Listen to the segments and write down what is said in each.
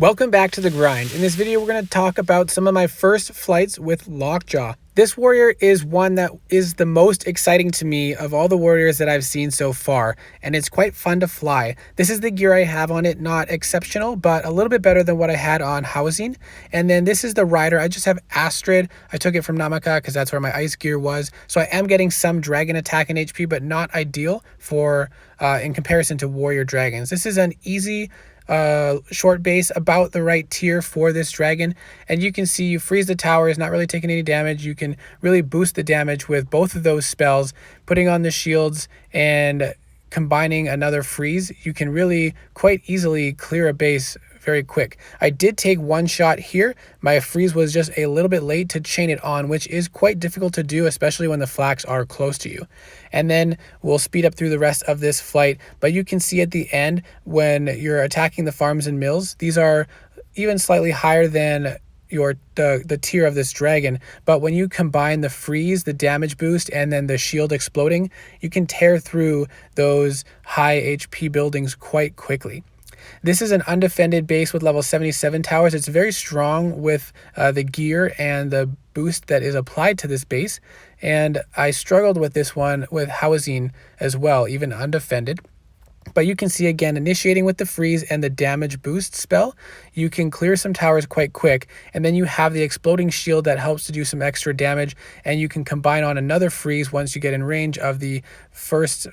Welcome back to the grind. In this video, we're going to talk about some of my first flights with Lockjaw. This warrior is one that is the most exciting to me of all the warriors that I've seen so far, and it's quite fun to fly. This is the gear I have on it, not exceptional, but a little bit better than what I had on housing. And then this is the rider. I just have Astrid. I took it from Namaka because that's where my ice gear was. So I am getting some dragon attack and HP, but not ideal for in comparison to warrior dragons. This is an easy short base, about the right tier for this dragon, and you can see you freeze the towers, not really taking any damage. You can really boost the damage with both of those spells, putting on the shields and combining another freeze. You can really quite easily clear a base very quick. I did take one shot here. My freeze was just a little bit late to chain it on, which is quite difficult to do, especially when the flax are close to you. And then we'll speed up through the rest of this flight. But you can see at the end when you're attacking the farms and mills, these are even slightly higher than the tier of this dragon, but when you combine the freeze, the damage boost, and then the shield exploding, you can tear through those high HP buildings quite quickly. This is an undefended base with level 77 towers. It's very strong with the gear and the boost that is applied to this base. And I struggled with this one with housing as well, even undefended. But you can see again, initiating with the freeze and the damage boost spell, you can clear some towers quite quick. And then you have the exploding shield that helps to do some extra damage. And you can combine on another freeze once you get in range of the first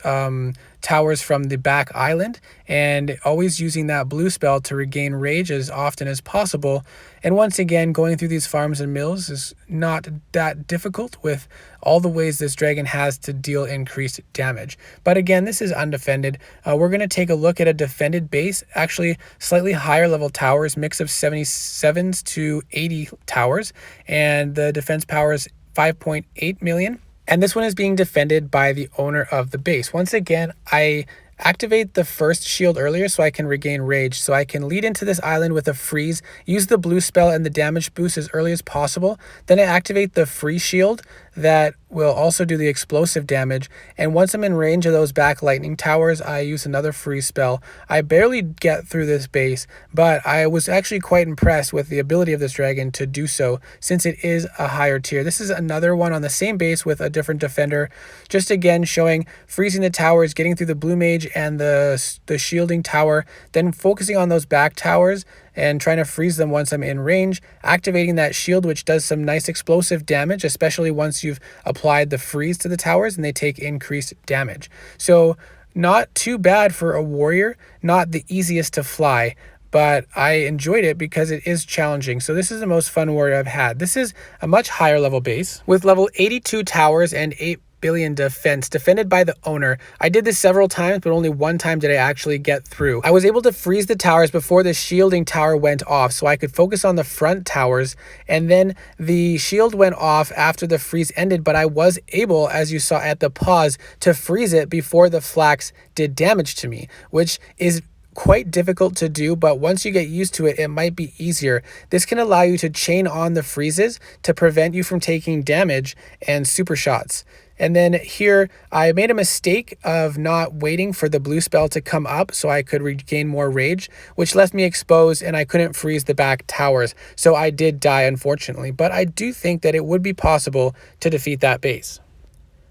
towers from the back island, and always using that blue spell to regain rage as often as possible. And once again, going through these farms and mills is not that difficult with all the ways this dragon has to deal increased damage. But again, this is undefended. We're going to take a look at a defended base, actually slightly higher level towers, mix of 77s to 80 towers, and the defense power is 5.8 million. And this one is being defended by the owner of the base. Once again, I activate the first shield earlier so I can regain rage. So I can lead into this island with a freeze, use the blue spell and the damage boost as early as possible. Then I activate the free shield that will also do the explosive damage. And once I'm in range of those back lightning towers, I use another free spell. I barely get through this base, but I was actually quite impressed with the ability of this dragon to do so, since it is a higher tier. This is another one on the same base with a different defender, just again showing freezing the towers, getting through the blue mage and the shielding tower, then focusing on those back towers and trying to freeze them once I'm in range, activating that shield, which does some nice explosive damage, especially once you've applied the freeze to the towers and they take increased damage. So not too bad for a warrior, not the easiest to fly, but I enjoyed it because it is challenging. So this is the most fun warrior I've had. This is a much higher level base with level 82 towers and 8 billion defense, defended by the owner. I did this several times, but only one time did I actually get through. I was able to freeze the towers before the shielding tower went off, so I could focus on the front towers, and then the shield went off after the freeze ended, but I was able, as you saw at the pause, to freeze it before the flax did damage to me, which is quite difficult to do, but once you get used to it, it might be easier. This can allow you to chain on the freezes to prevent you from taking damage and super shots. And then here, I made a mistake of not waiting for the blue spell to come up so I could regain more rage, which left me exposed and I couldn't freeze the back towers. So I did die, unfortunately, but I do think that it would be possible to defeat that base.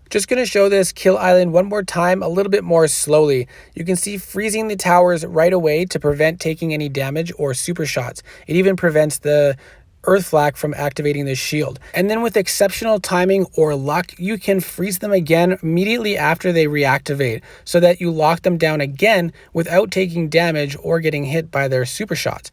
Just going to show this kill island one more time, a little bit more slowly. You can see freezing the towers right away to prevent taking any damage or super shots. It even prevents the earth flak from activating the shield. And then with exceptional timing or luck, you can freeze them again immediately after they reactivate so that you lock them down again without taking damage or getting hit by their super shots.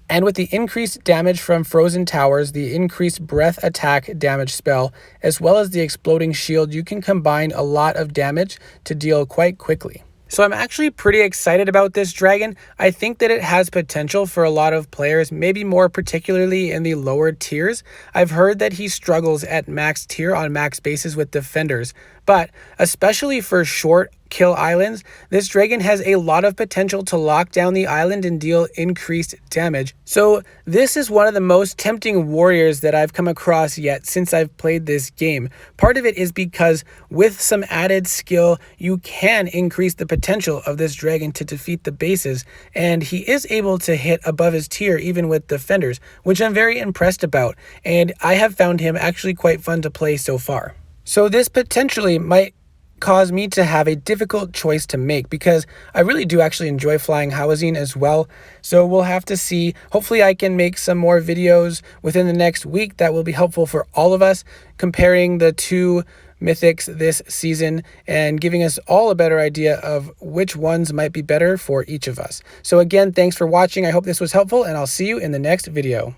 And with the increased damage from frozen towers, the increased breath attack damage spell, as well as the exploding shield, you can combine a lot of damage to deal quite quickly. So I'm actually pretty excited about this dragon. I think that it has potential for a lot of players, maybe more particularly in the lower tiers. I've heard that he struggles at max tier on max bases with defenders, but especially for short kill islands, this dragon has a lot of potential to lock down the island and deal increased damage. So this is one of the most tempting warriors that I've come across yet since I've played this game. Part of it is because with some added skill, you can increase the potential of this dragon to defeat the bases, and he is able to hit above his tier even with defenders, which I'm very impressed about, and I have found him actually quite fun to play so far. So this potentially might cause me to have a difficult choice to make, because I really do actually enjoy flying Howazine as well. So we'll have to see. Hopefully I can make some more videos within the next week that will be helpful for all of us, comparing the two mythics this season and giving us all a better idea of which ones might be better for each of us. So again, thanks for watching. I hope this was helpful, and I'll see you in the next video.